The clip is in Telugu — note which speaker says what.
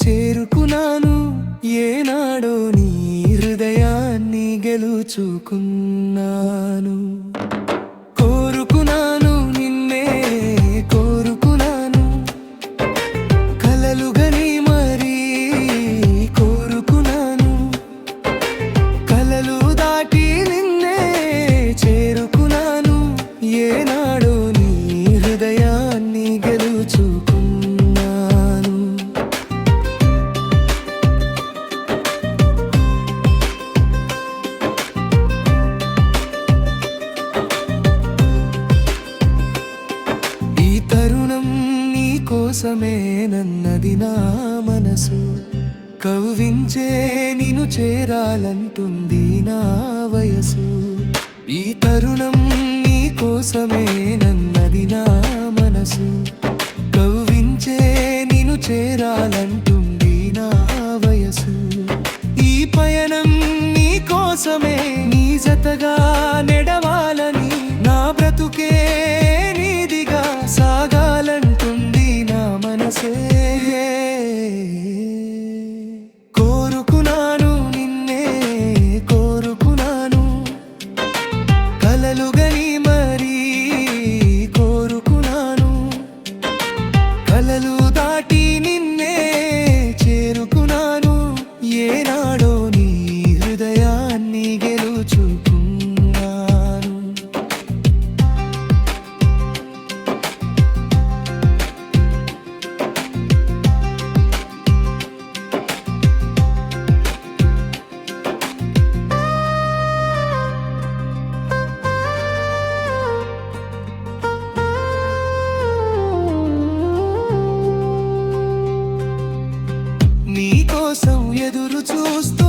Speaker 1: చేరుకున్నాను. ఏనాడో నీ హృదయాన్ని గెలుచుకున్నాను. కోరుకున్నాను నిన్నే కోరుకున్నాను, కలలుగని మరీ కోరుకున్నాను. కలలు దాటి నిన్నే చేరుకున్నాను. ఏనాడో నీ హృదయాన్ని గెలుచుకున్నాను. ఈ తరుణం నీ కోసమే నన్నది నా మనసు. కవ్వించే నిన్ను చేరాలంటుంది నా వయసు. ఈ తరుణం నీ కోసమే నన్నది నా మనసు. కవ్వించే నిన్ను చేరాలంటుంది నా వయసు. ఈ పయనం నీ కోసమే, నీ జతగా నెడవాలని, నా బ్రతుకే నీదిగా సాగాలంటుంది నా మనసే. కోరుకున్నాను నిన్నే కోరుకున్నాను, కలలుగని మరీ కోరుకున్నాను. కలలు దాటి నిన్నే చేరుకున్నాను. ఏనాడో నీ హృదయాన్ని గెలుచుకున్నాను. నీ కోసం ఎదురు చూస్తూ